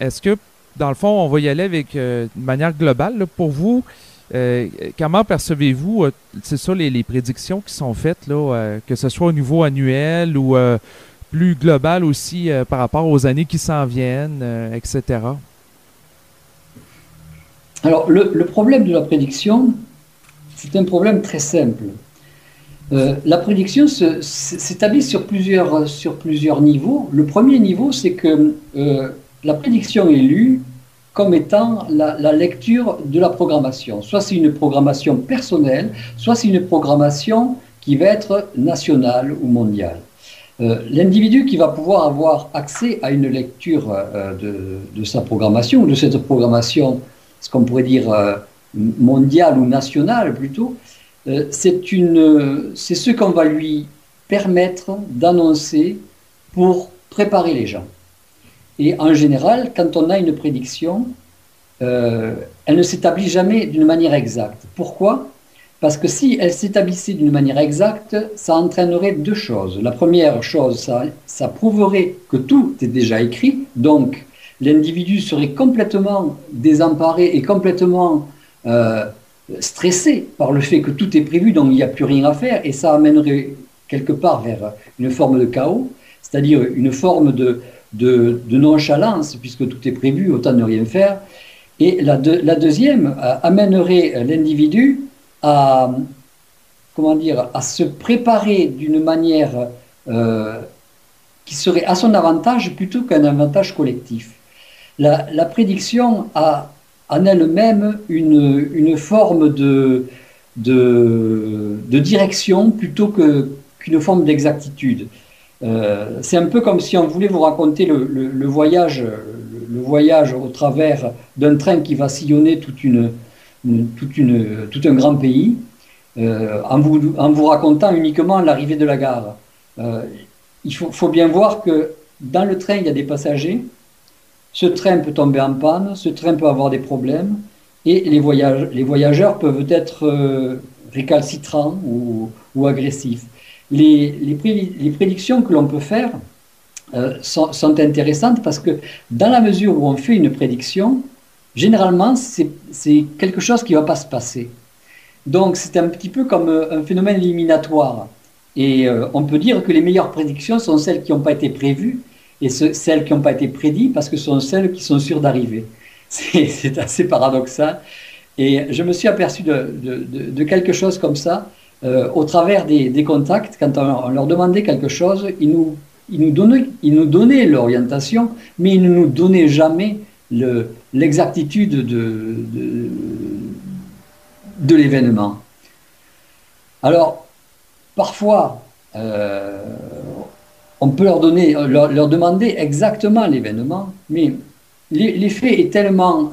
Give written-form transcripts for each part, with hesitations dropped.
est-ce que, dans le fond, on va y aller avec une manière globale, là, pour vous, comment percevez-vous, c'est ça, les prédictions qui sont faites, là, que ce soit au niveau annuel ou plus global aussi par rapport aux années qui s'en viennent, etc. Alors, le problème de la prédiction, c'est un problème très simple. La prédiction s'établit sur plusieurs niveaux. Le premier niveau, c'est que la prédiction est lue comme étant la lecture de la programmation. Soit c'est une programmation personnelle, soit c'est une programmation qui va être nationale ou mondiale. L'individu qui va pouvoir avoir accès à une lecture de sa programmation, ou de cette programmation, ce qu'on pourrait dire mondiale ou nationale plutôt, c'est ce qu'on va lui permettre d'annoncer pour préparer les gens. Et en général, quand on a une prédiction, elle ne s'établit jamais d'une manière exacte. Pourquoi? Parce que si elle s'établissait d'une manière exacte, ça entraînerait deux choses. La première chose, ça prouverait que tout est déjà écrit, donc l'individu serait complètement désemparé et complètement stressé par le fait que tout est prévu, donc il n'y a plus rien à faire, et ça amènerait quelque part vers une forme de chaos, c'est-à-dire une forme de nonchalance, puisque tout est prévu, autant ne rien faire. Et la deuxième amènerait l'individu à, comment dire, à se préparer d'une manière qui serait à son avantage plutôt qu'un avantage collectif. La prédiction a en elle-même une forme de direction plutôt qu'une forme d'exactitude. C'est un peu comme si on voulait vous raconter le voyage au travers d'un train qui va sillonner tout un grand pays, en vous racontant uniquement l'arrivée de la gare. Il faut bien voir que dans le train, il y a des passagers. Ce train peut tomber en panne, ce train peut avoir des problèmes, et les voyageurs peuvent être récalcitrants ou agressifs. Les prédictions que l'on peut faire sont intéressantes parce que dans la mesure où on fait une prédiction, généralement, c'est quelque chose qui ne va pas se passer. Donc, c'est un petit peu comme un phénomène éliminatoire. Et on peut dire que les meilleures prédictions sont celles qui n'ont pas été prévues et celles qui n'ont pas été prédites parce que ce sont celles qui sont sûres d'arriver. C'est assez paradoxal. Et je me suis aperçu de quelque chose comme ça au travers des contacts. Quand on leur demandait quelque chose, ils nous donnaient l'orientation, mais ils ne nous donnaient jamais l'exactitude de l'événement. Alors, parfois, on peut leur demander exactement l'événement, mais l'effet est tellement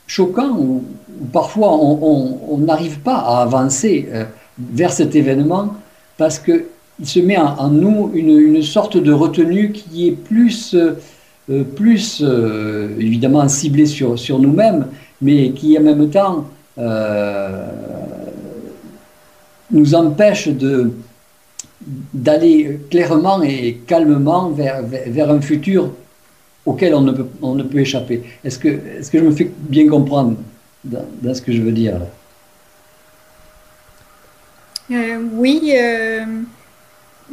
choquant où parfois on n'arrive pas à avancer vers cet événement parce qu'il se met en nous une sorte de retenue qui est plus évidemment ciblée sur nous-mêmes, mais qui en même temps nous empêche d'aller clairement et calmement vers un futur auquel on ne peut échapper. Est-ce que je me fais bien comprendre dans ce que je veux dire là? Oui,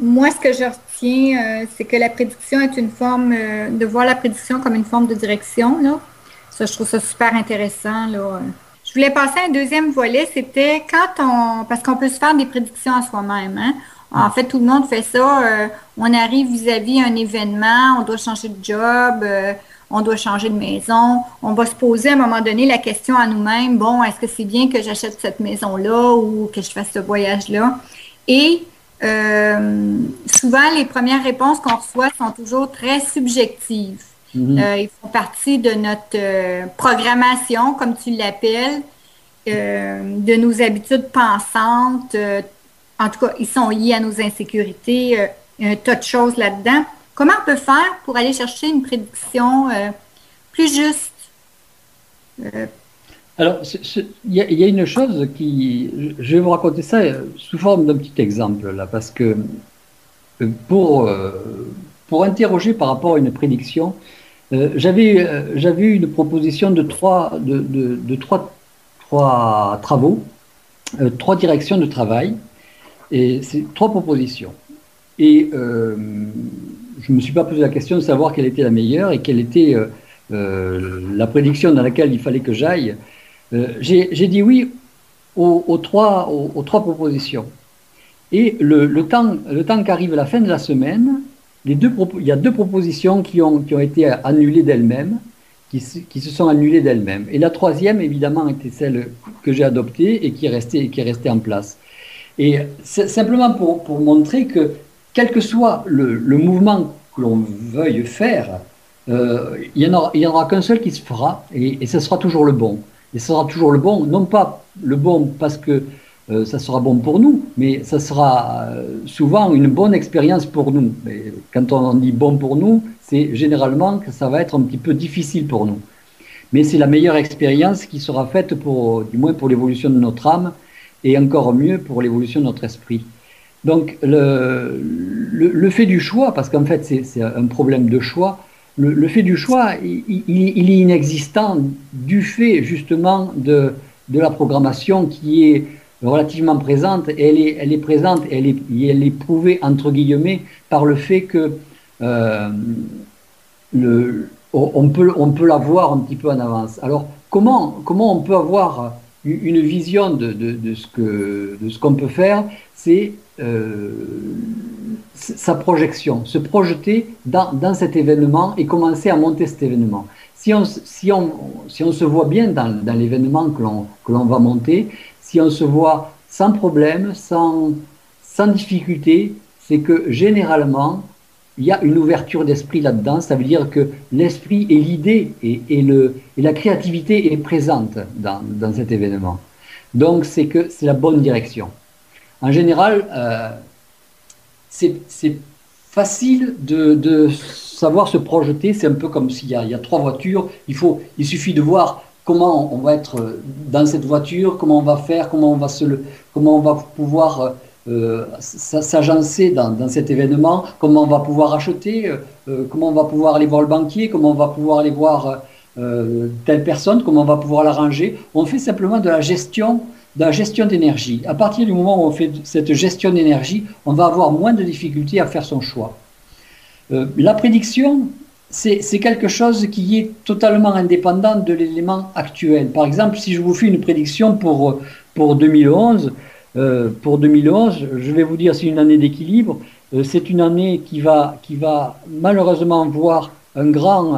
moi, ce que je retiens, c'est que la prédiction est une forme, de voir la prédiction comme une forme de direction, là. Ça, je trouve ça super intéressant, là. Je voulais passer à un deuxième volet, c'était parce qu'on peut se faire des prédictions à soi-même, hein. En fait, tout le monde fait ça. On arrive vis-à-vis un événement, on doit changer de job, on doit changer de maison. On va se poser à un moment donné la question à nous-mêmes, bon, est-ce que c'est bien que j'achète cette maison-là ou que je fasse ce voyage-là? Et souvent, les premières réponses qu'on reçoit sont toujours très subjectives. Ils font partie de notre programmation, comme tu l'appelles, de nos habitudes pensantes. En tout cas, ils sont liés à nos insécurités, un tas de choses là-dedans. Comment on peut faire pour aller chercher une prédiction plus juste? Alors, il y a une chose je vais vous raconter ça sous forme d'un petit exemple, là, parce que pour interroger par rapport à une prédiction, J'avais eu une proposition de trois travaux, trois directions de travail, et c'est trois propositions. Et je ne me suis pas posé la question de savoir quelle était la meilleure et quelle était la prédiction dans laquelle il fallait que j'aille. J'ai dit oui aux trois propositions. Et le temps qu'arrive la fin de la semaine, il y a deux propositions qui ont été annulées d'elles-mêmes, qui se sont annulées d'elles-mêmes. Et la troisième, évidemment, était celle que j'ai adoptée et qui est restée en place. Et c'est simplement pour montrer que, quel que soit le mouvement que l'on veuille faire, il n'y en aura qu'un seul qui se fera, et ce sera toujours le bon. Et ce sera toujours le bon, non pas le bon parce que ça sera bon pour nous, mais ça sera souvent une bonne expérience pour nous. Et quand on dit bon pour nous, c'est généralement que ça va être un petit peu difficile pour nous. Mais c'est la meilleure expérience qui sera faite, du moins pour l'évolution de notre âme, et encore mieux pour l'évolution de notre esprit. Donc le fait du choix, parce qu'en fait c'est un problème de choix, le fait du choix, il est inexistant du fait justement de la programmation qui est relativement présente, et elle est présente, et elle est prouvée entre guillemets par le fait que on peut la voir un petit peu en avance. Alors comment on peut avoir une vision de ce qu'on peut faire? C'est sa projection, se projeter dans cet événement et commencer à monter cet événement. Si on se voit bien dans l'événement que l'on va monter, si on se voit sans problème, sans difficulté, c'est que généralement, il y a une ouverture d'esprit là-dedans. Ça veut dire que l'esprit et l'idée et la créativité est présente dans cet événement. Donc, c'est que c'est la bonne direction. En général, c'est facile de savoir se projeter. C'est un peu comme s'il y a trois voitures. Il suffit de voir comment on va être dans cette voiture, comment on va faire, comment on va pouvoir s'agencer dans cet événement, comment on va pouvoir acheter, comment on va pouvoir aller voir le banquier, comment on va pouvoir aller voir telle personne, comment on va pouvoir l'arranger. On fait simplement de la gestion d'énergie. À partir du moment où on fait cette gestion d'énergie, on va avoir moins de difficultés à faire son choix. La prédiction, c'est quelque chose qui est totalement indépendant de l'élément actuel. Par exemple, si je vous fais une prédiction pour 2011, je vais vous dire c'est une année d'équilibre. C'est une année qui va malheureusement voir un grand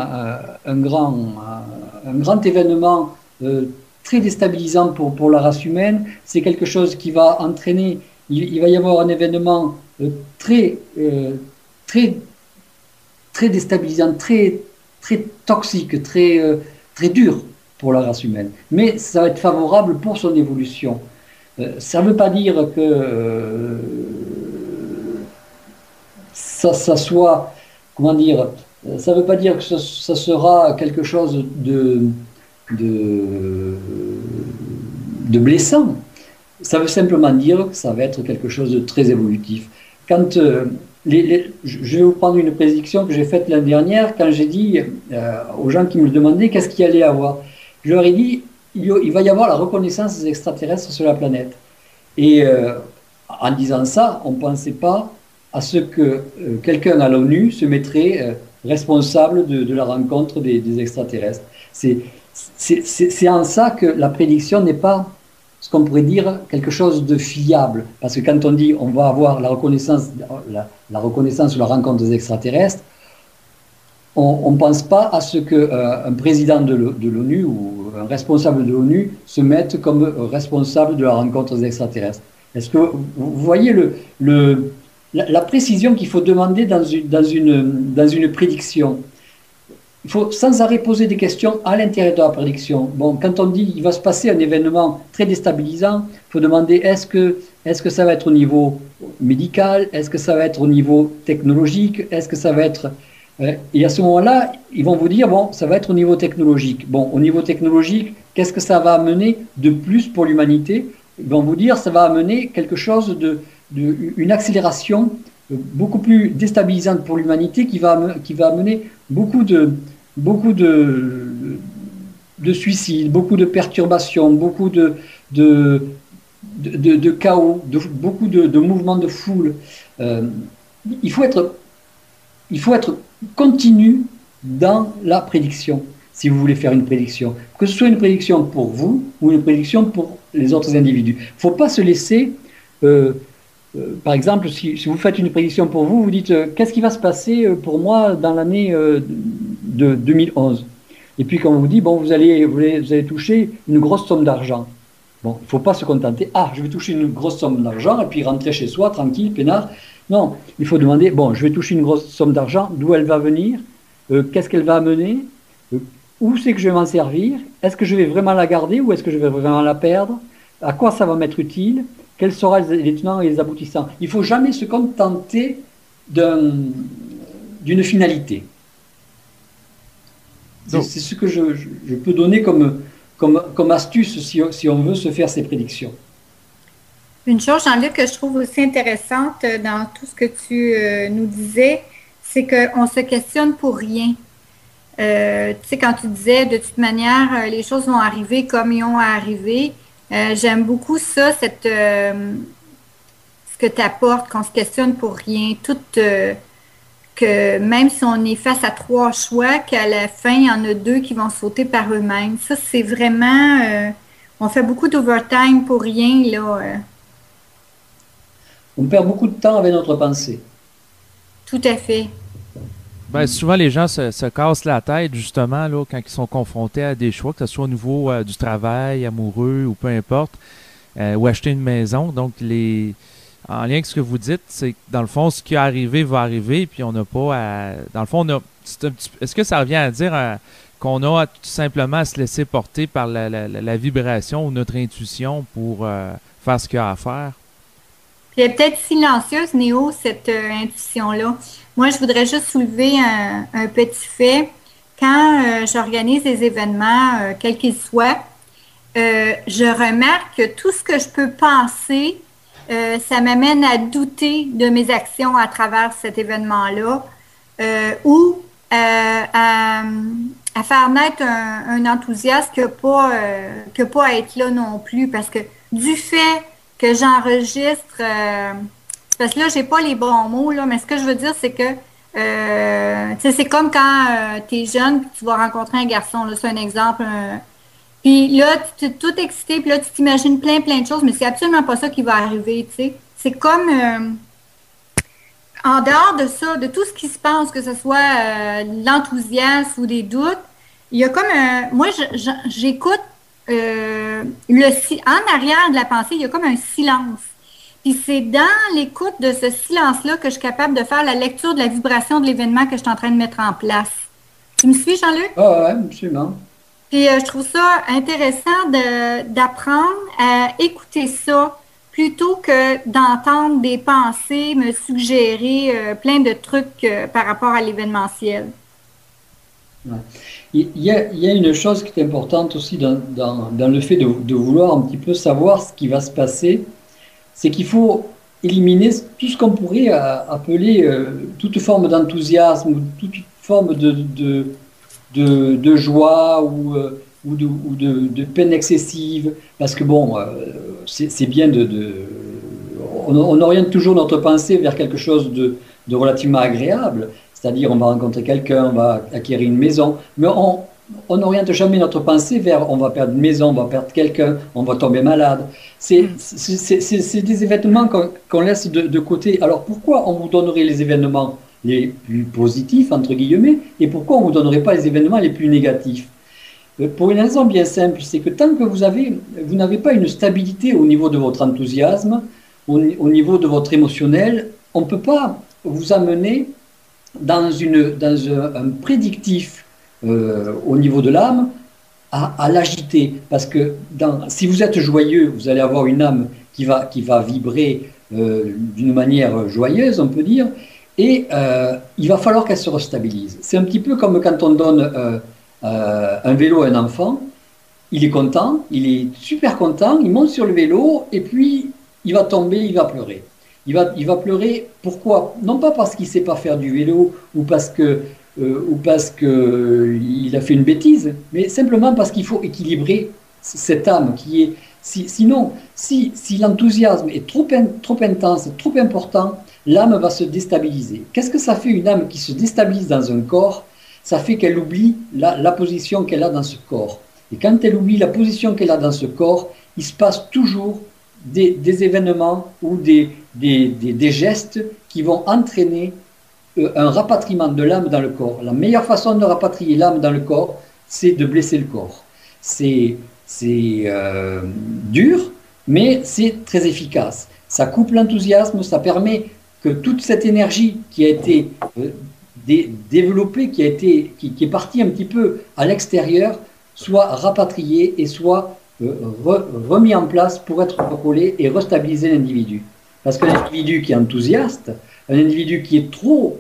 événement très déstabilisant pour la race humaine. C'est quelque chose qui va entraîner, il va y avoir un événement très déstabilisant, très toxique, très dur pour la race humaine. Mais ça va être favorable pour son évolution. Ça ne veut pas dire que ça soit, comment dire, ça ne veut pas dire que ça sera quelque chose de blessant. Ça veut simplement dire que ça va être quelque chose de très évolutif. Quand je vais vous prendre une prédiction que j'ai faite l'année dernière, quand j'ai dit aux gens qui me demandaient qu'est-ce qu'il allait avoir. Je leur ai dit il va y avoir la reconnaissance des extraterrestres sur la planète. Et en disant ça, on ne pensait pas à ce que quelqu'un à l'ONU se mettrait responsable de la rencontre des extraterrestres. C'est en ça que la prédiction n'est pas ce qu'on pourrait dire quelque chose de fiable. Parce que quand on dit on va avoir la reconnaissance ou la rencontre des extraterrestres, on ne pense pas à ce qu'un président de l'ONU ou un responsable de l'ONU se mette comme responsable de la rencontre des extraterrestres. Est-ce que vous voyez la précision qu'il faut demander dans une prédiction? Il faut sans arrêt poser des questions à l'intérieur de la prédiction. Bon, quand on dit qu'il va se passer un événement très déstabilisant, il faut demander est-ce que ça va être au niveau médical, est-ce que ça va être au niveau technologique, est-ce que ça va être... Et à ce moment-là, ils vont vous dire, bon, ça va être au niveau technologique. Bon, au niveau technologique, qu'est-ce que ça va amener de plus pour l'humanité? Ils vont vous dire, ça va amener quelque chose une accélération beaucoup plus déstabilisante pour l'humanité qui va amener beaucoup beaucoup de suicides, beaucoup de perturbations, beaucoup de chaos, beaucoup de mouvements de foule. Euh, il faut être, il faut être continu dans la prédiction, si vous voulez faire une prédiction. Que ce soit une prédiction pour vous ou une prédiction pour les autres individus. Il ne faut pas se laisser... par exemple, si vous faites une prédiction pour vous, vous dites qu'est-ce qui va se passer pour moi dans l'année de 2011. Et puis quand on vous dit, bon, vous allez toucher une grosse somme d'argent. Bon, il ne faut pas se contenter, ah, je vais toucher une grosse somme d'argent et puis rentrer chez soi, tranquille, peinard. Non, il faut demander, bon, je vais toucher une grosse somme d'argent, d'où elle va venir, qu'est-ce qu'elle va amener, où c'est que je vais m'en servir, est-ce que je vais vraiment la garder ou est-ce que je vais vraiment la perdre, à quoi ça va m'être utile, quels seront les tenants et les aboutissants. Il ne faut jamais se contenter d'une finalité. C'est ce que je peux donner comme astuce si on veut se faire ces prédictions. Une chose, Jean-Luc, que je trouve aussi intéressante dans tout ce que tu nous disais, c'est qu'on se questionne pour rien. Tu sais, quand tu disais, de toute manière, les choses vont arriver comme ils ont arrivé, j'aime beaucoup ça, ce que tu apportes, qu'on se questionne pour rien, que même si on est face à 3 choix, qu'à la fin, il y en a 2 qui vont sauter par eux-mêmes. Ça, c'est vraiment... on fait beaucoup d'overtime pour rien, là. On perd beaucoup de temps avec notre pensée. Tout à fait. Ben, souvent, les gens se cassent la tête, justement, là, quand ils sont confrontés à des choix, que ce soit au niveau du travail, amoureux ou peu importe, ou acheter une maison. Donc, en lien avec ce que vous dites, c'est que dans le fond, ce qui est arrivé va arriver, puis on n'a pas à... Dans le fond, est-ce que ça revient à dire qu'on a tout simplement à se laisser porter par la vibration ou notre intuition pour faire ce qu'il y a à faire? Puis elle est peut-être silencieuse, Néo, cette intuition-là. Moi, je voudrais juste soulever un petit fait. Quand j'organise des événements, quels qu'ils soient, je remarque que tout ce que je peux penser, ça m'amène à douter de mes actions à travers cet événement-là ou à faire naître un enthousiasme qui n'a pas à être là non plus. Parce que du fait que j'enregistre, parce que là, j'ai pas les bons mots, là, mais ce que je veux dire, c'est que c'est comme quand tu es jeune et tu vas rencontrer un garçon, là, c'est un exemple. Puis là, tu es tout excité, puis là, tu t'imagines plein de choses, mais c'est absolument pas ça qui va arriver, tu sais. C'est comme, en dehors de ça, de tout ce qui se passe, que ce soit l'enthousiasme ou des doutes, il y a comme moi, j'écoute en arrière de la pensée, il y a comme un silence. Puis c'est dans l'écoute de ce silence-là que je suis capable de faire la lecture de la vibration de l'événement que je suis en train de mettre en place. Tu me suis, Jean-Luc? Ah ouais, absolument. Puis je trouve ça intéressant d'apprendre à écouter ça plutôt que d'entendre des pensées me suggérer plein de trucs par rapport à l'événementiel. Ouais. Il y a une chose qui est importante aussi dans le fait de vouloir un petit peu savoir ce qui va se passer, c'est qu'il faut éliminer tout ce qu'on pourrait appeler toute forme d'enthousiasme ou toute forme de joie ou de peine excessive, parce que bon, c'est bien on oriente toujours notre pensée vers quelque chose de relativement agréable, c'est-à-dire on va rencontrer quelqu'un, on va acquérir une maison, mais on n'oriente jamais notre pensée vers on va perdre une maison, on va perdre quelqu'un, on va tomber malade. C'est des événements qu'on laisse de côté. Alors pourquoi on vous donnerait les événements les plus positifs, entre guillemets, et pourquoi on ne vous donnerait pas les événements les plus négatifs? Pour une raison bien simple, c'est que tant que vous n'avez pas une stabilité au niveau de votre enthousiasme, au niveau de votre émotionnel, on ne peut pas vous amener dans un prédictif au niveau de l'âme à l'agiter. Parce que si vous êtes joyeux, vous allez avoir une âme qui va vibrer d'une manière joyeuse, on peut dire, et il va falloir qu'elle se restabilise. C'est un petit peu comme quand on donne un vélo à un enfant, il est content, il est super content, il monte sur le vélo et puis il va tomber, il va pleurer. Il va pleurer, pourquoi? Non pas parce qu'il ne sait pas faire du vélo ou parce que ou parce qu'il a fait une bêtise, mais simplement parce qu'il faut équilibrer cette âme qui est... sinon, si l'enthousiasme est trop intense, trop important, l'âme va se déstabiliser. Qu'est-ce que ça fait une âme qui se déstabilise dans un corps? Ça fait qu'elle oublie la position qu'elle a dans ce corps. Et quand elle oublie la position qu'elle a dans ce corps, il se passe toujours des événements ou des gestes qui vont entraîner un rapatriement de l'âme dans le corps. La meilleure façon de rapatrier l'âme dans le corps, c'est de blesser le corps. C'est dur, mais c'est très efficace. Ça coupe l'enthousiasme, ça permet que toute cette énergie qui a été développée, qui est partie un petit peu à l'extérieur, soit rapatriée et soit remis en place pour être recollé et restabiliser l'individu. Parce qu'un individu qui est enthousiaste, un individu qui est trop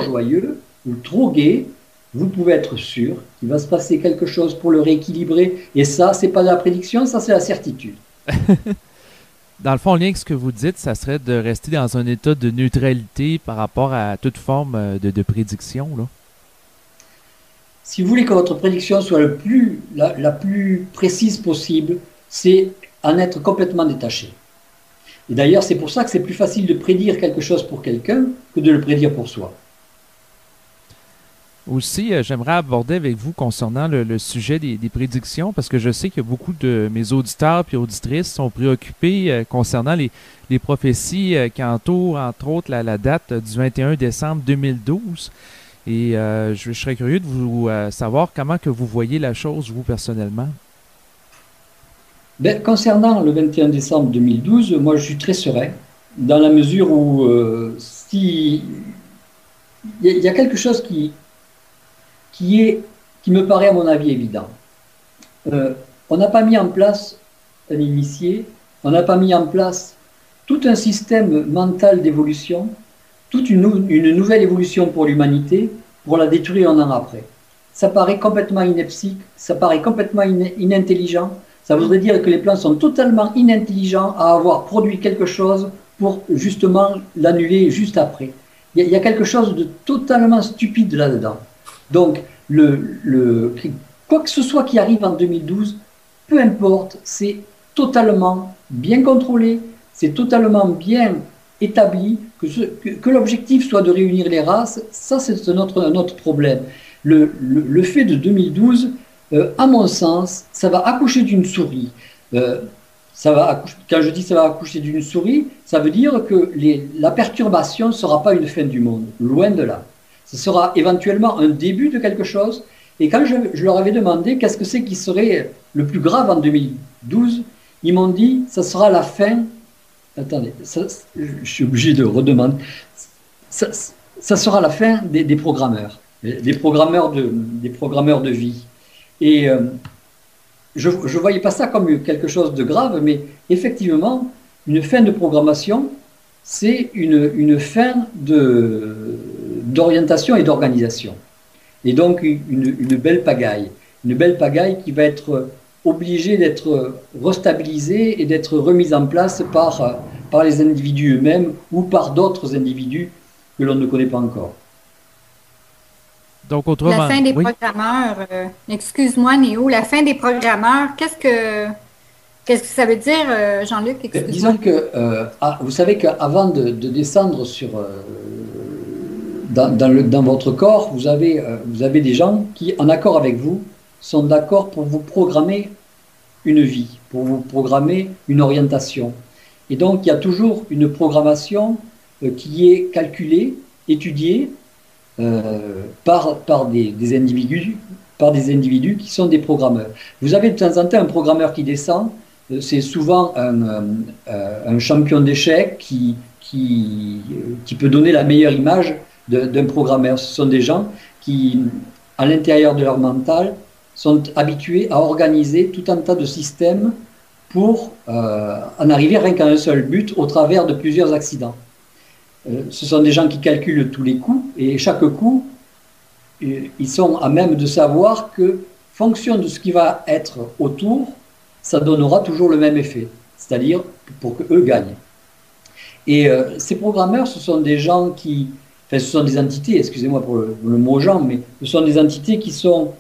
joyeux ou trop gai, vous pouvez être sûr qu'il va se passer quelque chose pour le rééquilibrer. Et ça, c'est pas de la prédiction, ça c'est la certitude. Dans le fond, en lien avec ce que vous dites, ça serait de rester dans un état de neutralité par rapport à toute forme de prédiction, là. Si vous voulez que votre prédiction soit la plus précise possible, c'est en être complètement détaché. Et d'ailleurs, c'est pour ça que c'est plus facile de prédire quelque chose pour quelqu'un que de le prédire pour soi. Aussi, j'aimerais aborder avec vous concernant le sujet des prédictions, parce que je sais que beaucoup de mes auditeurs et auditrices sont préoccupés concernant les prophéties qui entourent, entre autres, la date du 21 décembre 2012. Et je serais curieux de vous savoir comment que vous voyez la chose, vous, personnellement. Ben, concernant le 21 décembre 2012, moi, je suis très serein, dans la mesure où si il y a quelque chose qui me paraît, à mon avis, évident. On n'a pas mis en place un initié, on n'a pas mis en place tout un système mental d'évolution, toute une nouvelle évolution pour l'humanité, pour la détruire un an après. Ça paraît complètement ineptique, ça paraît complètement inintelligent. Ça voudrait dire que les plans sont totalement inintelligents à avoir produit quelque chose pour justement l'annuler juste après. Il y a quelque chose de totalement stupide là-dedans. Donc, quoi que ce soit qui arrive en 2012, peu importe, c'est totalement bien contrôlé, c'est totalement bien établi, que l'objectif soit de réunir les races, ça c'est un autre problème. Le fait de 2012, à mon sens, ça va accoucher d'une souris. Quand je dis ça va accoucher d'une souris, ça veut dire que la perturbation ne sera pas une fin du monde, loin de là. Ce sera éventuellement un début de quelque chose. Et quand je leur avais demandé qu'est-ce que c'est qui serait le plus grave en 2012, ils m'ont dit ça sera la fin. Attendez, je suis obligé de redemander. Ça sera la fin des programmeurs, des programmeurs de vie. Et je ne voyais pas ça comme quelque chose de grave, mais effectivement, une fin de programmation, c'est une fin d'orientation et d'organisation. Et donc une belle pagaille. Une belle pagaille qui va être obligée d'être restabilisée et d'être remise en place par les individus eux-mêmes ou par d'autres individus que l'on ne connaît pas encore. Donc, autrement, la fin des programmeurs, excuse-moi Néo, la fin des programmeurs, qu'est-ce que ça veut dire, Jean-Luc? Disons que, vous savez qu'avant de descendre dans votre corps, vous avez des gens qui, en accord avec vous, sont d'accord pour vous programmer une vie, pour vous programmer une orientation. Et donc, il y a toujours une programmation qui est calculée, étudiée, par des individus qui sont des programmeurs. Vous avez de temps en temps un programmeur qui descend, c'est souvent un champion d'échecs qui peut donner la meilleure image d'un programmeur. Ce sont des gens qui, à l'intérieur de leur mental, sont habitués à organiser tout un tas de systèmes pour en arriver rien qu'à un seul but au travers de plusieurs accidents. Ce sont des gens qui calculent tous les coups et chaque coup, ils sont à même de savoir que, fonction de ce qui va être autour, ça donnera toujours le même effet, c'est-à-dire pour qu'eux gagnent. Et ces programmeurs, ce sont des gens qui enfin, ce sont des entités, excusez-moi pour le mot genre, mais ce sont des entités qui sont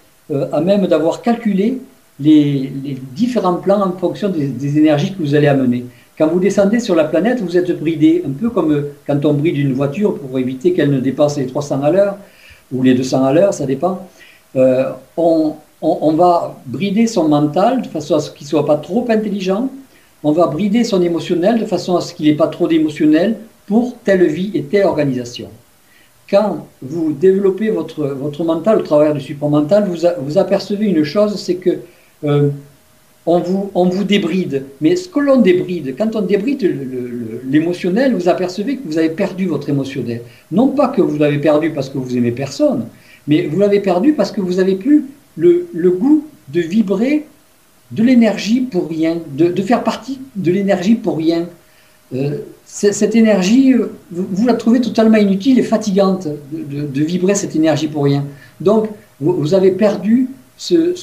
à même d'avoir calculé les différents plans en fonction des énergies que vous allez amener. Quand vous descendez sur la planète, vous êtes bridé, un peu comme quand on bride une voiture pour éviter qu'elle ne dépasse les 300 à l'heure, ou les 200 à l'heure, ça dépend. On va brider son mental de façon à ce qu'il ne soit pas trop intelligent. On va brider son émotionnel de façon à ce qu'il n'ait pas trop d'émotionnel pour telle vie et telle organisation. Quand vous développez votre mental au travers du supramental, vous apercevez une chose, c'est que on vous débride. Mais ce que l'on débride, quand on débride l'émotionnel, vous apercevez que vous avez perdu votre émotionnel. Non pas que vous l'avez perdu parce que vous aimez personne, mais vous l'avez perdu parce que vous n'avez plus le goût de vibrer de l'énergie pour rien, de faire partie de l'énergie pour rien. Cette énergie, vous la trouvez totalement inutile et fatigante de vibrer cette énergie pour rien. Donc, vous avez perdu cette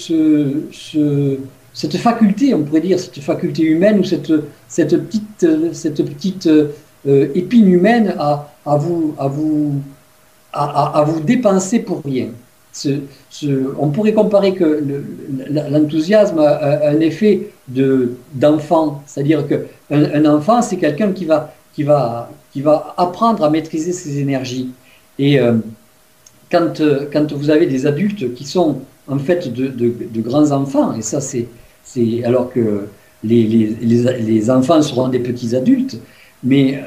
faculté, on pourrait dire, cette faculté humaine ou cette petite épine humaine à vous dépenser pour rien. On pourrait comparer que l'enthousiasme a un effet d'enfant, c'est-à-dire qu'un enfant, c'est quelqu'un qui va apprendre à maîtriser ses énergies. Et quand vous avez des adultes qui sont en fait de grands enfants, et ça c'est alors que les enfants seront des petits adultes, mais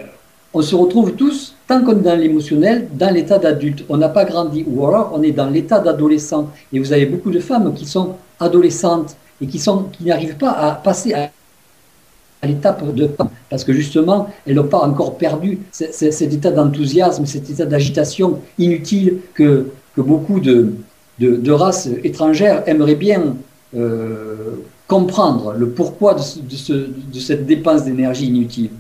on se retrouve tous, tant qu'on est dans l'émotionnel, dans l'état d'adulte. On n'a pas grandi, ou alors on est dans l'état d'adolescent. Et vous avez beaucoup de femmes qui sont adolescentes et qui n'arrivent pas à passer à l'étape de femme, parce que justement, elles n'ont pas encore perdu cet état d'enthousiasme, cet état d'agitation inutile que beaucoup de races étrangères aimeraient bien comprendre, le pourquoi de cette dépense d'énergie inutile.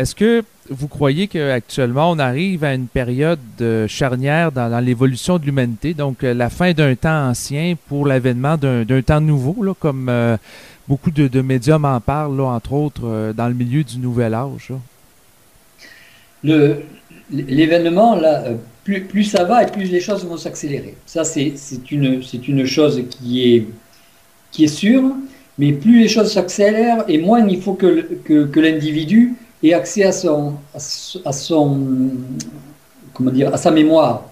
est-ce que vous croyez qu'actuellement, on arrive à une période charnière dans l'évolution de l'humanité, donc la fin d'un temps ancien pour l'avènement d'un temps nouveau, là, comme beaucoup de médiums en parlent, là, entre autres, dans le milieu du Nouvel Âge? L'événement, là, plus ça va et plus les choses vont s'accélérer. Ça, c'est une chose qui est sûre, mais plus les choses s'accélèrent et moins il faut que l'individu ait accès à comment dire, à sa mémoire.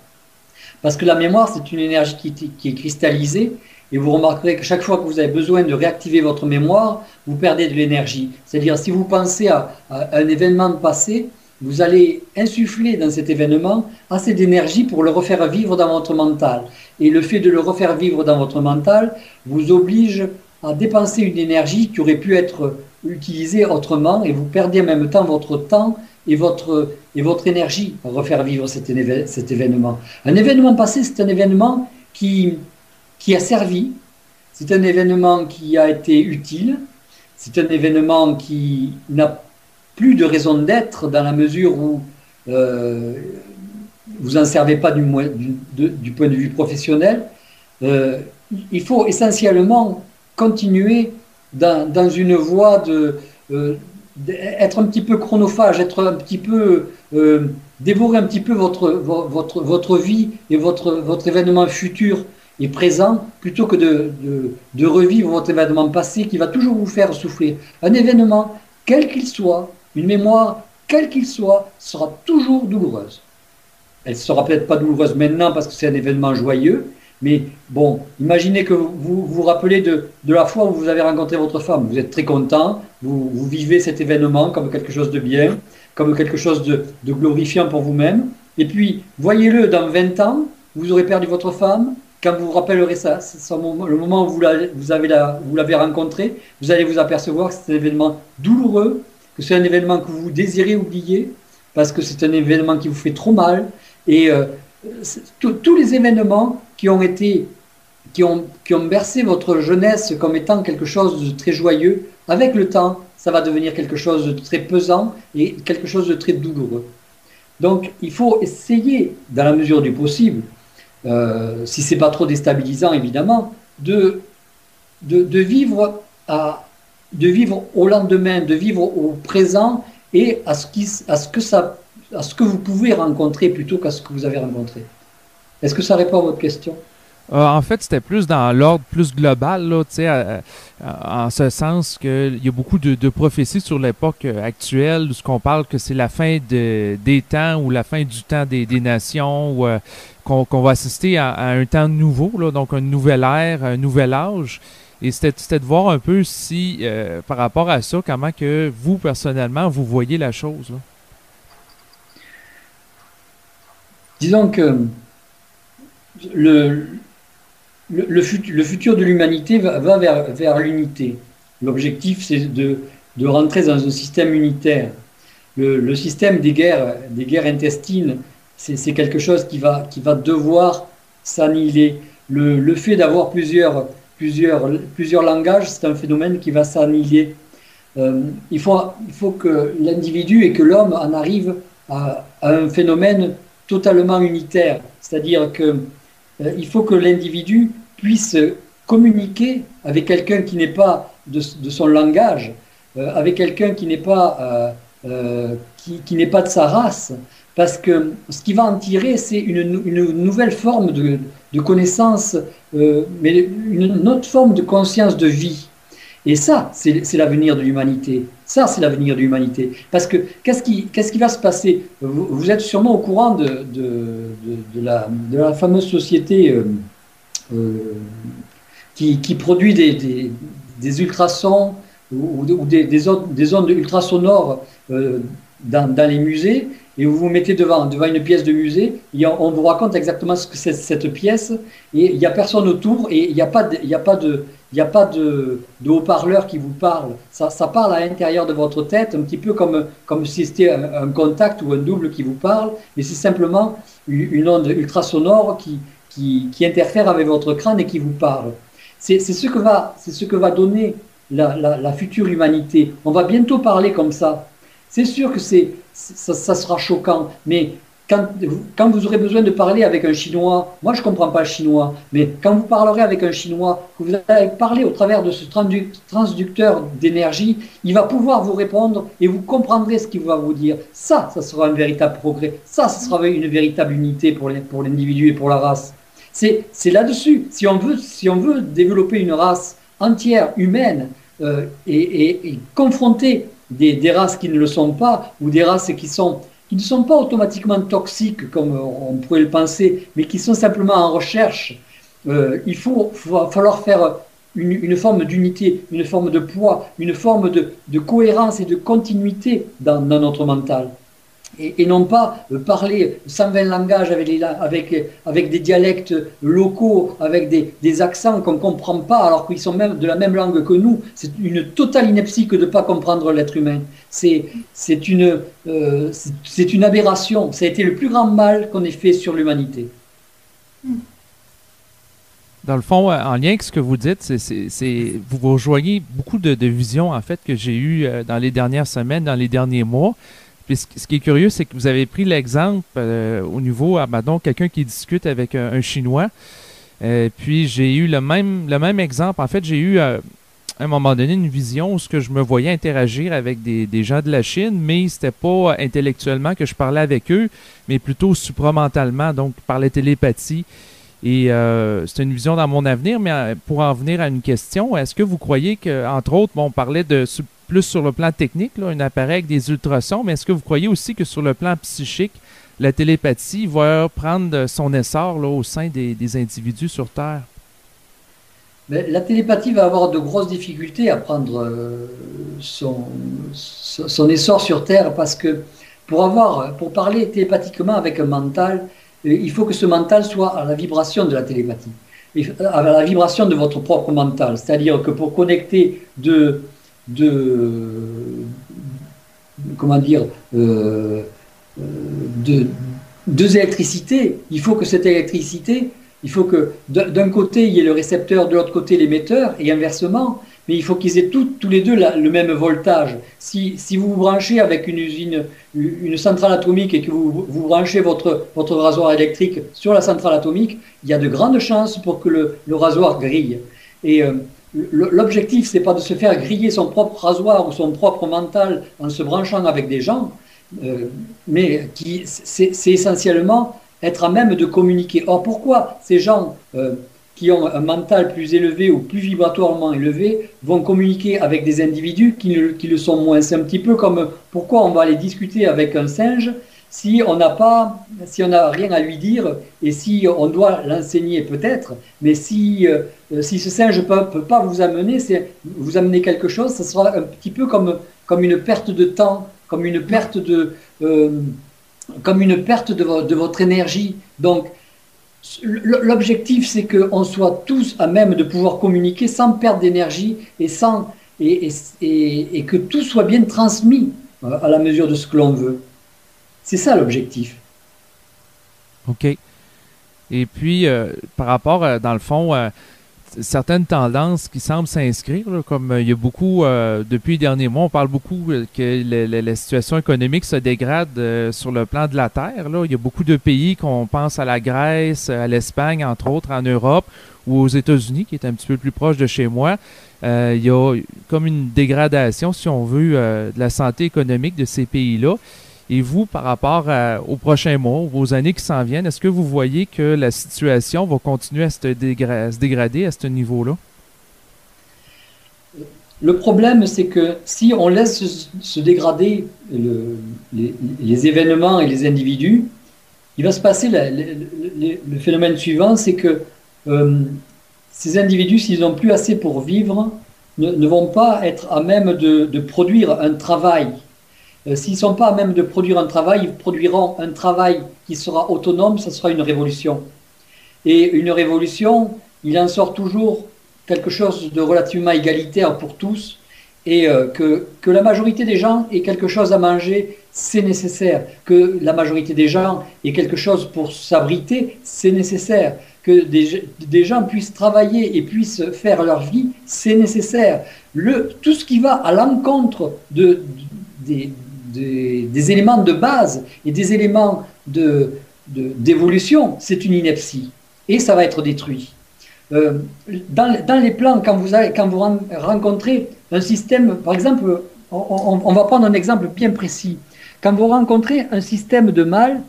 Parce que la mémoire, c'est une énergie qui est cristallisée, et vous remarquerez que chaque fois que vous avez besoin de réactiver votre mémoire, vous perdez de l'énergie. C'est-à-dire, si vous pensez à un événement de passé, vous allez insuffler dans cet événement assez d'énergie pour le refaire vivre dans votre mental. Et le fait de le refaire vivre dans votre mental vous oblige à dépenser une énergie qui aurait pu être utilisée autrement, et vous perdez en même temps votre temps et votre énergie à refaire vivre cet événement. Un événement passé, c'est un événement qui a servi, c'est un événement qui a été utile, c'est un événement qui n'a plus de raison d'être dans la mesure où vous n'en servez pas du point de vue professionnel. Il faut essentiellement continuer dans une voie d'être un petit peu chronophage, être un petit peu dévorer un petit peu votre vie et votre événement futur et présent, plutôt que de revivre votre événement passé qui va toujours vous faire souffrir. Un événement, quel qu'il soit, une mémoire, quel qu'il soit, sera toujours douloureuse. Elle ne sera peut-être pas douloureuse maintenant parce que c'est un événement joyeux, mais bon, imaginez que vous vous rappelez de la fois où vous avez rencontré votre femme. Vous êtes très content, vous vivez cet événement comme quelque chose de bien, comme quelque chose de glorifiant pour vous-même. Et puis, voyez-le dans 20 ans, vous aurez perdu votre femme. Quand vous vous rappellerez ça, le moment où vous l'avez rencontré, vous allez vous apercevoir que c'est un événement douloureux, que c'est un événement que vous désirez oublier, parce que c'est un événement qui vous fait trop mal. Et tous les événements qui ont bercé votre jeunesse comme étant quelque chose de très joyeux, avec le temps, ça va devenir quelque chose de très pesant et quelque chose de très douloureux. Donc, il faut essayer, dans la mesure du possible, si c'est pas trop déstabilisant évidemment, de vivre au lendemain, de vivre au présent et à ce que vous pouvez rencontrer plutôt qu'à ce que vous avez rencontré. Est-ce que ça répond à votre question? En fait, c'était plus dans l'ordre plus global, là, en ce sens qu'il y a beaucoup de prophéties sur l'époque actuelle, où ce qu'on parle que c'est la fin des temps ou la fin du temps des nations, ou qu'on va assister à un temps nouveau, là, donc une nouvelle ère, un nouvel âge. Et c'était de voir un peu si, par rapport à ça, comment que vous, personnellement, vous voyez la chose, là. Disons que le futur de l'humanité va vers l'unité. L'objectif, c'est de rentrer dans un système unitaire. Le système des guerres intestines, c'est quelque chose qui va devoir s'annihiler. Le fait d'avoir plusieurs langages, c'est un phénomène qui va s'annihiler. Il faut que l'individu et que l'homme en arrive à un phénomène totalement unitaire. C'est-à-dire que il faut que l'individu puisse communiquer avec quelqu'un qui n'est pas de son langage, avec quelqu'un qui n'est pas de sa race, parce que ce qui va en tirer, c'est une nouvelle forme de connaissance, mais une autre forme de conscience de vie. Et ça, c'est l'avenir de l'humanité. Ça, c'est l'avenir de l'humanité. Parce que qu'est-ce qui va se passer? Vous êtes sûrement au courant de la fameuse société qui produit des ultrasons ou des ondes ultrasonores dans les musées, et vous vous mettez devant une pièce de musée, et on vous raconte exactement ce que c'est cette pièce, et il n'y a personne autour, et il n'y a pas de haut-parleur qui vous parle. Ça parle à l'intérieur de votre tête, un petit peu comme si c'était un contact ou un double qui vous parle, mais c'est simplement une onde ultrasonore qui interfère avec votre crâne et qui vous parle. C'est ce que va donner la future humanité. On va bientôt parler comme ça. C'est sûr que ça sera choquant, mais quand vous aurez besoin de parler avec un Chinois, moi je ne comprends pas le chinois, mais quand vous parlerez avec un Chinois, que vous allez parler au travers de ce transducteur d'énergie, il va pouvoir vous répondre et vous comprendrez ce qu'il va vous dire. Ça sera un véritable progrès. Ça sera une véritable unité pour l'individu et pour la race. C'est là-dessus. Si on veut développer une race entière, humaine, et confronter des races qui ne le sont pas, ou des races qui ne sont pas automatiquement toxiques comme on pourrait le penser, mais qui sont simplement en recherche, il va falloir faire une forme d'unité, une forme de poids, une forme de cohérence et de continuité dans notre mental. Et non pas parler 120 langages avec des dialectes locaux, avec des accents qu'on ne comprend pas alors qu'ils sont même de la même langue que nous. C'est une totale ineptie que de ne pas comprendre l'être humain. C'est une aberration. Ça a été le plus grand mal qu'on ait fait sur l'humanité. Dans le fond, en lien avec ce que vous dites, vous rejoignez beaucoup de visions en fait que j'ai eues dans les dernières semaines, dans les derniers mois. Puis ce qui est curieux, c'est que vous avez pris l'exemple au niveau, donc quelqu'un qui discute avec un Chinois. Puis j'ai eu le même exemple. En fait, j'ai eu à un moment donné une vision où je me voyais interagir avec des gens de la Chine, mais c'était pas intellectuellement que je parlais avec eux, mais plutôt supramentalement, donc par la télépathie. Et c'est une vision dans mon avenir, mais pour en venir à une question, est-ce que vous croyez que, entre autres, on parlait plus sur le plan technique, là, un appareil avec des ultrasons, mais est-ce que vous croyez aussi que sur le plan psychique, la télépathie va prendre son essor là, au sein des individus sur Terre? Mais la télépathie va avoir de grosses difficultés à prendre son essor sur Terre parce que pour parler télépathiquement avec un mental, il faut que ce mental soit à la vibration de la télépathie, à la vibration de votre propre mental. C'est-à-dire que pour connecter deux électricités, il faut que cette électricité, il faut que d'un côté il y ait le récepteur, de l'autre côté l'émetteur, et inversement, mais il faut qu'ils aient tous les deux le même voltage. Si vous vous branchez avec une centrale atomique et que vous branchez votre rasoir électrique sur la centrale atomique, il y a de grandes chances pour que le rasoir grille. Et l'objectif, c'est pas de se faire griller son propre rasoir ou son propre mental en se branchant avec des gens, mais c'est essentiellement être à même de communiquer. Or, pourquoi ces gens qui ont un mental plus élevé ou plus vibratoirement élevé vont communiquer avec des individus qui le sont moins? C'est un petit peu comme pourquoi on va aller discuter avec un singe si on n'a rien à lui dire et si on doit l'enseigner peut-être, mais si ce singe peut pas vous amener quelque chose, ça sera un petit peu comme une perte de temps, comme une perte de votre énergie. Donc, l'objectif, c'est qu'on soit tous à même de pouvoir communiquer sans perdre d'énergie et que tout soit bien transmis à la mesure de ce que l'on veut. C'est ça l'objectif. OK. Et puis, par rapport, dans le fond, certaines tendances qui semblent s'inscrire, là, comme il y a beaucoup, depuis les derniers mois, on parle beaucoup que la situation économique se dégrade sur le plan de la Terre. Là. Il y a beaucoup de pays qu'on pense à la Grèce, à l'Espagne, entre autres, en Europe, ou aux États-Unis, qui est un petit peu plus proche de chez moi. Il y a comme une dégradation, si on veut, de la santé économique de ces pays-là. Et vous, par rapport aux prochains mois, aux années qui s'en viennent, est-ce que vous voyez que la situation va continuer à se dégrader à ce niveau-là? Le problème, c'est que si on laisse se dégrader les événements et les individus, il va se passer le phénomène suivant, c'est que ces individus, s'ils n'ont plus assez pour vivre, ne vont pas être à même de produire un travail. S'ils ne sont pas à même de produire un travail, ils produiront un travail qui sera autonome, ça sera une révolution. Et une révolution, il en sort toujours quelque chose de relativement égalitaire pour tous, et que la majorité des gens aient quelque chose à manger, c'est nécessaire. Que la majorité des gens aient quelque chose pour s'abriter, c'est nécessaire. Que des gens puissent travailler et puissent faire leur vie, c'est nécessaire. Tout ce qui va à l'encontre des éléments de base et des éléments d'évolution, c'est une ineptie. Et ça va être détruit. Dans les plans, quand vous rencontrez un système, par exemple, on va prendre un exemple bien précis. Quand vous rencontrez un système de mal,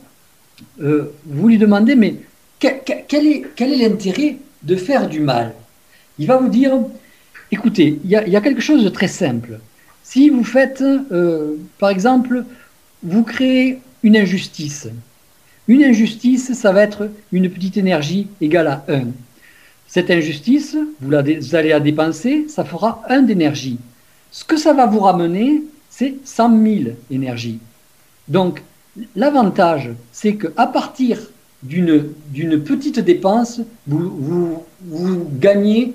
vous lui demandez, mais quel est l'intérêt de faire du mal? Il va vous dire, écoutez, il y a quelque chose de très simple. Si vous faites, par exemple, vous créez une injustice. Une injustice, ça va être une petite énergie égale à 1. Cette injustice, vous allez la dépenser, ça fera 1 d'énergie. Ce que ça va vous ramener, c'est 100 000 énergies. Donc, l'avantage, c'est qu'à partir d'une petite dépense, vous gagnez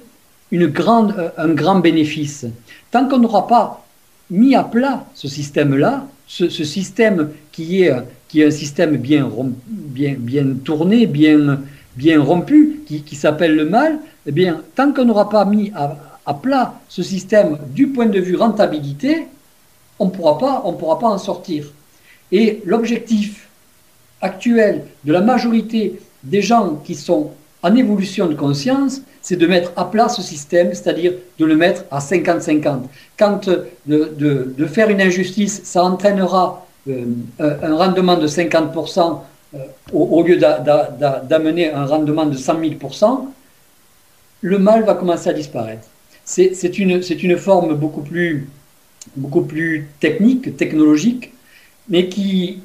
un grand bénéfice. Tant qu'on n'aura pas mis à plat ce système-là, ce système qui est un système bien tourné, bien rompu, qui s'appelle le mal, eh bien, tant qu'on n'aura pas mis à plat ce système du point de vue rentabilité, on ne pourra pas en sortir. Et l'objectif actuel de la majorité des gens qui sont en évolution de conscience, c'est de mettre à plat ce système, c'est-à-dire de le mettre à 50-50. Quand de faire une injustice, ça entraînera un rendement de 50% au lieu d'amener un rendement de 100 000%, le mal va commencer à disparaître. C'est une forme beaucoup plus technique, technologique, mais qui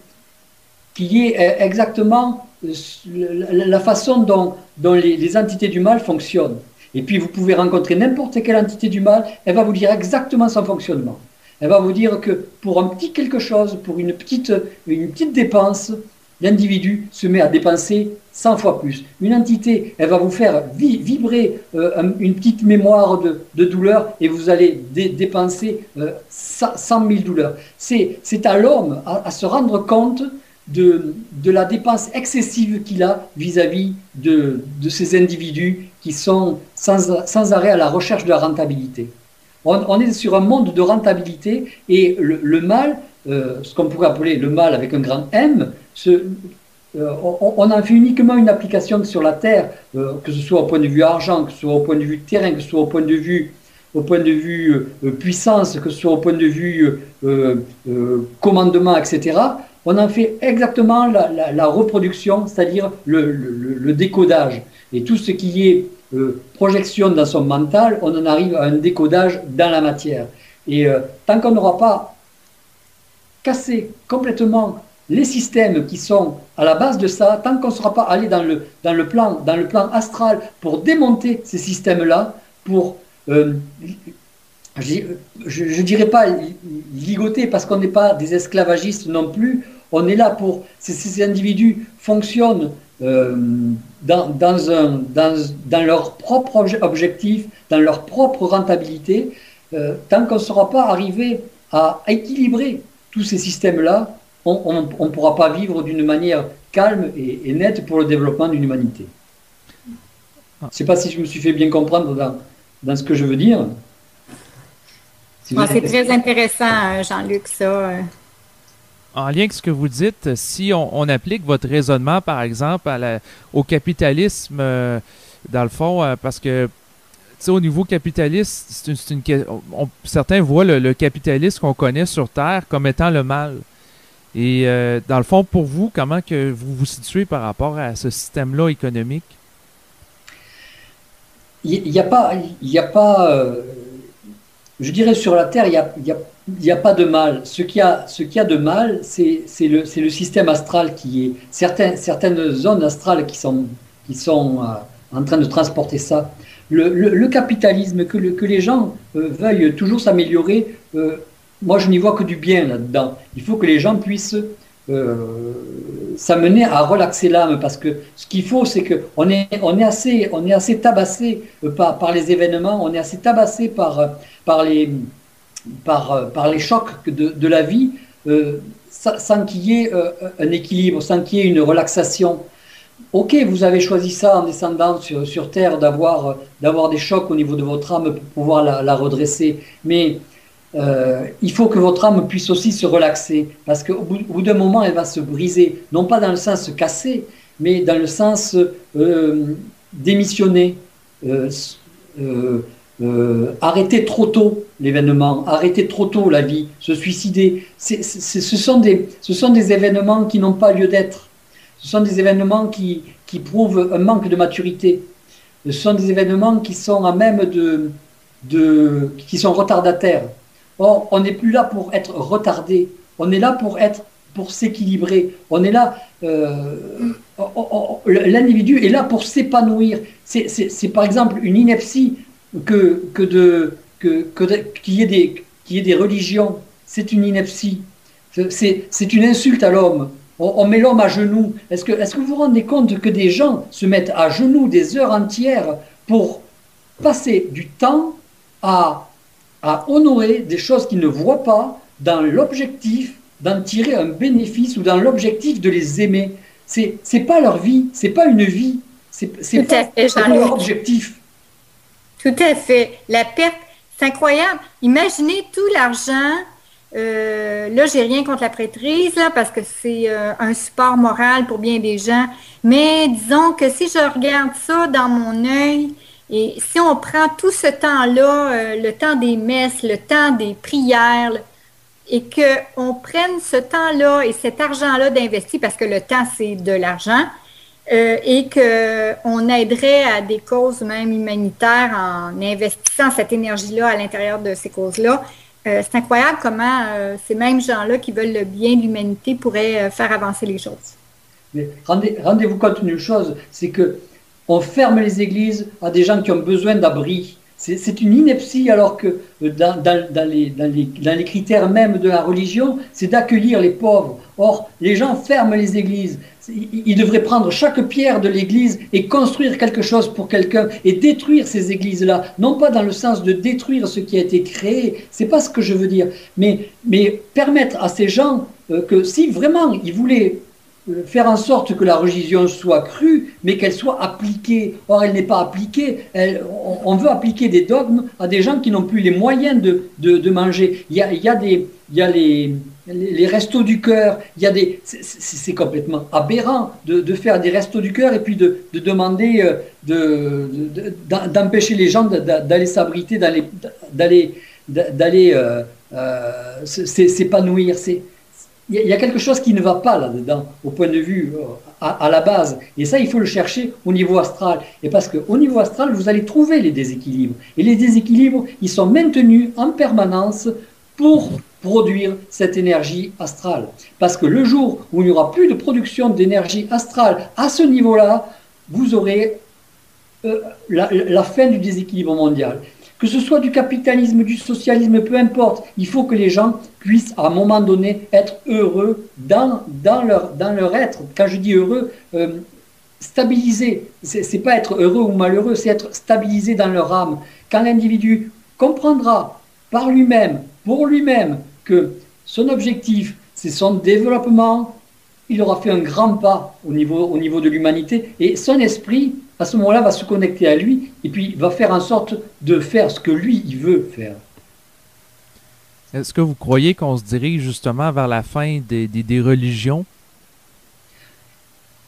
est exactement la façon dont les entités du mal fonctionnent. Et puis vous pouvez rencontrer n'importe quelle entité du mal, elle va vous dire exactement son fonctionnement. Elle va vous dire que pour un petit quelque chose, pour une petite dépense, l'individu se met à dépenser 100 fois plus. Une entité, elle va vous faire vibrer une petite mémoire de douleur et vous allez dépenser 100 000 douleurs. C'est à l'homme à se rendre compte de la dépense excessive qu'il a vis-à-vis de ces individus qui sont sans arrêt à la recherche de la rentabilité. On est sur un monde de rentabilité et le mal, ce qu'on pourrait appeler le mal avec un grand M, on en fait uniquement une application sur la Terre, que ce soit au point de vue argent, que ce soit au point de vue terrain, que ce soit au point de vue puissance, que ce soit au point de vue commandement, etc. On en fait exactement la reproduction, c'est-à-dire le décodage. Et tout ce qui est projection dans son mental, on en arrive à un décodage dans la matière. Et tant qu'on n'aura pas cassé complètement les systèmes qui sont à la base de ça, tant qu'on ne sera pas allé dans le plan astral pour démonter ces systèmes-là, pour, je dirais pas ligoter, parce qu'on n'est pas des esclavagistes non plus, on est là pour, ces individus fonctionnent dans leur propre objectif, dans leur propre rentabilité, tant qu'on ne sera pas arrivé à équilibrer tous ces systèmes-là, on ne pourra pas vivre d'une manière calme et nette pour le développement d'une humanité. Je ne sais pas si je me suis fait bien comprendre dans ce que je veux dire. C'est très intéressant, Jean-Luc, ça. En lien avec ce que vous dites, si on applique votre raisonnement, par exemple, au capitalisme, dans le fond, parce que au niveau capitaliste, certains voient le capitalisme qu'on connaît sur Terre comme étant le mal. Et dans le fond, pour vous, comment que vous vous situez par rapport à ce système-là économique? Il n'y a pas, je dirais sur la Terre, il n'y a pas de mal. Ce qu'il y a de mal, c'est le système astral qui est certaines zones astrales qui sont en train de transporter ça. Le capitalisme, que les gens veuillent toujours s'améliorer, moi je n'y vois que du bien là-dedans. Il faut que les gens puissent s'amener à relaxer l'âme, parce que ce qu'il faut, c'est qu'on est assez tabassé par les événements, on est assez tabassé par les chocs de la vie, sans qu'il y ait un équilibre, sans qu'il y ait une relaxation. Ok, vous avez choisi ça en descendant sur Terre, d'avoir des chocs au niveau de votre âme pour pouvoir la redresser, mais il faut que votre âme puisse aussi se relaxer, parce qu'au bout d'un moment, elle va se briser, non pas dans le sens se casser, mais dans le sens démissionner, arrêter trop tôt l'événement, arrêter trop tôt la vie, se suicider. Ce sont des événements qui n'ont pas lieu d'être. Ce sont des événements qui prouvent un manque de maturité. Ce sont des événements qui sont à même qui sont retardataires. Or, on n'est plus là pour être retardé. On est là pour s'équilibrer. On est là. L'individu est là pour s'épanouir. C'est par exemple une ineptie qu'il y ait des religions. C'est une ineptie. C'est une insulte à l'homme. On met l'homme à genoux. Est-ce que vous vous rendez compte que des gens se mettent à genoux des heures entières pour passer du temps à honorer des choses qu'ils ne voient pas dans l'objectif d'en tirer un bénéfice ou dans l'objectif de les aimer? C'est pas leur vie, c'est pas une vie, c'est pas leur objectif. Tout à fait. La perte, c'est incroyable. Imaginez tout l'argent. Là, j'ai rien contre la prêtrise, là, parce que c'est un support moral pour bien des gens. Mais disons que si je regarde ça dans mon œil, et si on prend tout ce temps-là, le temps des messes, le temps des prières, et qu'on prenne ce temps-là et cet argent-là d'investir, parce que le temps, c'est de l'argent, et qu'on aiderait à des causes même humanitaires en investissant cette énergie-là à l'intérieur de ces causes-là. C'est incroyable comment ces mêmes gens-là qui veulent le bien de l'humanité pourraient faire avancer les choses. Mais rendez-vous compte d'une chose, c'est qu'on ferme les églises à des gens qui ont besoin d'abri. C'est une ineptie, alors que dans les critères même de la religion, c'est d'accueillir les pauvres. Or, les gens ferment les églises. Ils devraient prendre chaque pierre de l'église et construire quelque chose pour quelqu'un et détruire ces églises-là. Non pas dans le sens de détruire ce qui a été créé, c'est pas ce que je veux dire, mais permettre à ces gens que si vraiment ils voulaient faire en sorte que la religion soit crue, mais qu'elle soit appliquée. Or, elle n'est pas appliquée. On veut appliquer des dogmes à des gens qui n'ont plus les moyens de manger. Il y a les restos du cœur. C'est complètement aberrant de faire des restos du cœur et puis de demander d'empêcher les gens d'aller s'abriter, d'aller s'épanouir. Il y a quelque chose qui ne va pas là-dedans, au point de vue à la base. Et ça, il faut le chercher au niveau astral. Et parce qu'au niveau astral, vous allez trouver les déséquilibres. Et les déséquilibres, ils sont maintenus en permanence pour produire cette énergie astrale. Parce que le jour où il n'y aura plus de production d'énergie astrale à ce niveau-là, vous aurez la fin du déséquilibre mondial. Que ce soit du capitalisme, du socialisme, peu importe, il faut que les gens puissent à un moment donné être heureux dans leur être. Quand je dis heureux, stabilisé, c'est pas être heureux ou malheureux, c'est être stabilisé dans leur âme. Quand l'individu comprendra par lui-même, pour lui-même, que son objectif, c'est son développement, il aura fait un grand pas au niveau de l'humanité et son esprit, à ce moment-là, va se connecter à lui et puis va faire en sorte de faire ce que lui, il veut faire. Est-ce que vous croyez qu'on se dirige justement vers la fin des religions?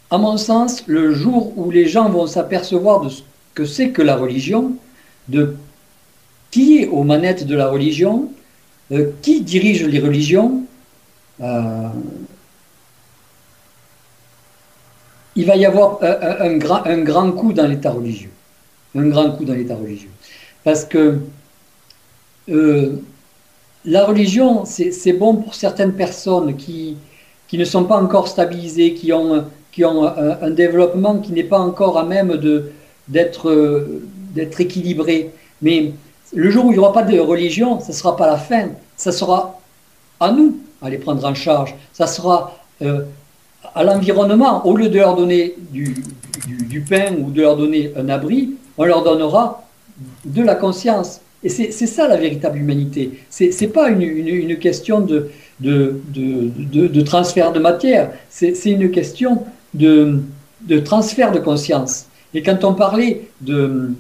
À mon sens, le jour où les gens vont s'apercevoir de ce que c'est que la religion, de qui est aux manettes de la religion, qui dirige les religions, il va y avoir un grand coup dans l'état religieux. Un grand coup dans l'état religieux. Parce que la religion, c'est bon pour certaines personnes qui ne sont pas encore stabilisées, qui ont un développement qui n'est pas encore à même d'être équilibré. Mais le jour où il n'y aura pas de religion, ce ne sera pas la fin. Ça sera à nous à les prendre en charge. Ça sera à l'environnement. Au lieu de leur donner du pain ou de leur donner un abri, on leur donnera de la conscience. Et c'est ça la véritable humanité. C'est pas une question de transfert de matière. C'est une question de transfert de conscience. Et quand on parlait de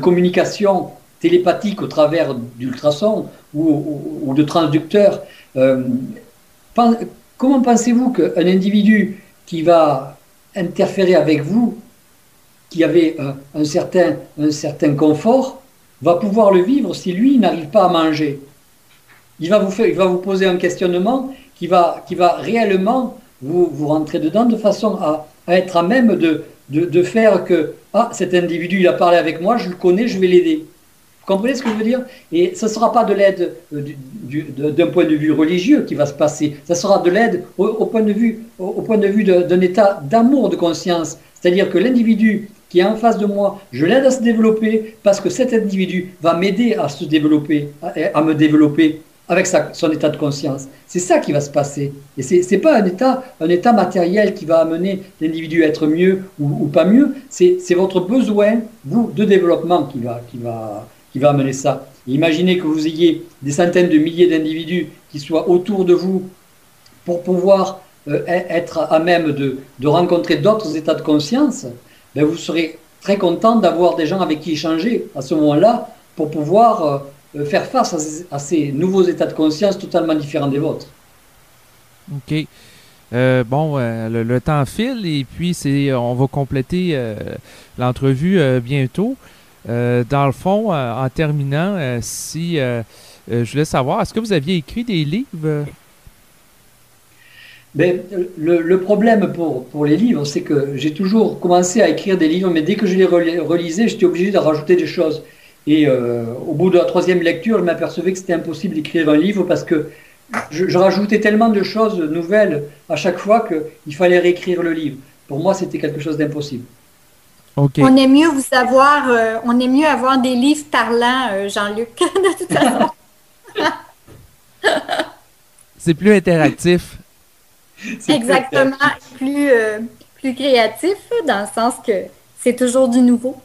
communication télépathiques au travers d'ultrasons ou de transducteurs. Comment pensez-vous qu'un individu qui va interférer avec vous, qui avait un certain confort, va pouvoir le vivre si lui n'arrive pas à manger? Il va vous poser un questionnement qui va réellement vous rentrer dedans de façon à être à même de faire que cet individu, il a parlé avec moi, je le connais, je vais l'aider. Vous comprenez ce que je veux dire? Et ce ne sera pas de l'aide d'un point de vue religieux qui va se passer, ça sera de l'aide au point de vue d'un état d'amour de conscience. C'est-à-dire que l'individu qui est en face de moi, je l'aide à se développer parce que cet individu va m'aider à se développer, à me développer avec son état de conscience. C'est ça qui va se passer. Et ce n'est pas un état matériel qui va amener l'individu à être mieux ou pas mieux. C'est votre besoin, vous, de développement qui va amener ça. Et imaginez que vous ayez des centaines de milliers d'individus qui soient autour de vous pour pouvoir être à même de rencontrer d'autres états de conscience. Ben vous serez très content d'avoir des gens avec qui échanger à ce moment-là pour pouvoir faire face à ces nouveaux états de conscience totalement différents des vôtres. OK. Le temps file et puis on va compléter l'entrevue bientôt. Dans le fond, en terminant, je voulais savoir, est-ce que vous aviez écrit des livres? Ben, le problème pour les livres, c'est que j'ai toujours commencé à écrire des livres, mais dès que je les relisais, j'étais obligé de rajouter des choses. Et au bout de la troisième lecture, je m'apercevais que c'était impossible d'écrire un livre parce que je rajoutais tellement de choses nouvelles à chaque fois qu'il fallait réécrire le livre. Pour moi, c'était quelque chose d'impossible. Okay. On aime mieux avoir des livres parlants, Jean-Luc, de toute façon. C'est plus interactif. Exactement, plus créatif, dans le sens que c'est toujours du nouveau.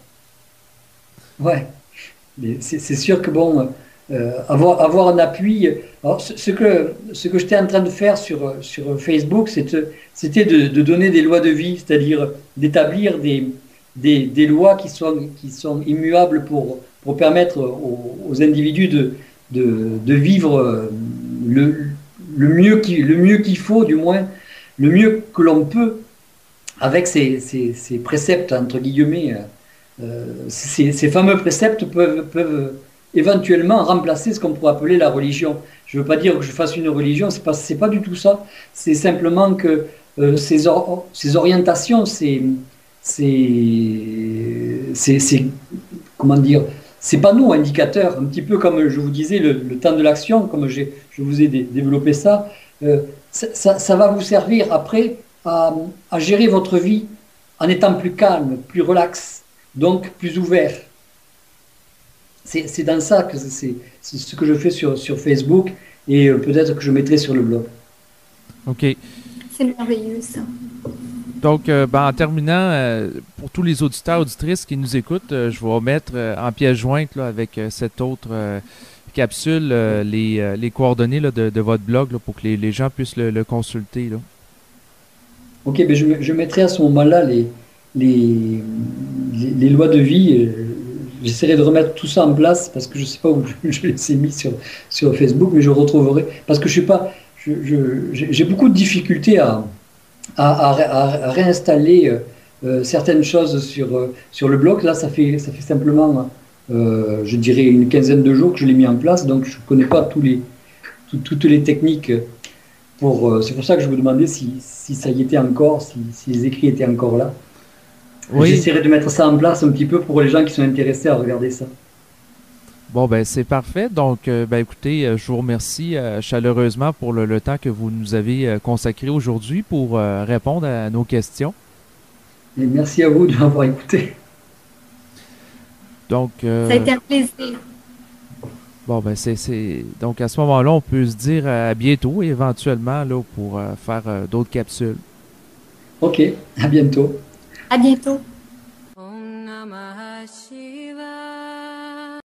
Ouais, c'est sûr que bon, avoir un appui. Alors, ce que j'étais en train de faire sur Facebook, c'était de donner des lois de vie, c'est-à-dire d'établir des lois qui sont immuables pour permettre aux individus de vivre le mieux qu'il faut, du moins le mieux que l'on peut, avec ces préceptes, entre guillemets. Ces fameux préceptes peuvent éventuellement remplacer ce qu'on pourrait appeler la religion. Je ne veux pas dire que je fasse une religion, c'est pas du tout ça. C'est simplement que ces orientations, comment dire, ces panneaux indicateurs, un petit peu comme je vous disais, le temps de l'action, comme je vous ai développé ça, ça va vous servir après à gérer votre vie en étant plus calme, plus relax, donc plus ouvert. C'est dans ça que c'est ce que je fais sur Facebook et peut-être que je mettrai sur le blog. OK. C'est merveilleux, ça. Donc, en terminant, pour tous les auditeurs, auditrices qui nous écoutent, je vais mettre en pièce jointe là, avec cette autre capsule les coordonnées là, de votre blog là, pour que les gens puissent le consulter. Là. OK, ben je mettrai à ce moment-là les lois de vie. J'essaierai de remettre tout ça en place parce que je ne sais pas où je les ai mis sur Facebook, mais je retrouverai. Parce que j'ai beaucoup de difficultés à réinstaller certaines choses sur le blog. Là, ça fait simplement, je dirais, une quinzaine de jours que je l'ai mis en place, donc je ne connais pas toutes les techniques. C'est pour ça que je vous demandais si ça y était encore, si les écrits étaient encore là. Oui. J'essaierai de mettre ça en place un petit peu pour les gens qui sont intéressés à regarder ça. Bon, ben c'est parfait. Donc, écoutez, je vous remercie chaleureusement pour le temps que vous nous avez consacré aujourd'hui pour répondre à nos questions. Et merci à vous de m'avoir écouté. Donc, ça a été un plaisir. Bon, ben donc à ce moment-là, on peut se dire à bientôt, éventuellement, là, pour faire d'autres capsules. OK, à bientôt. À bientôt.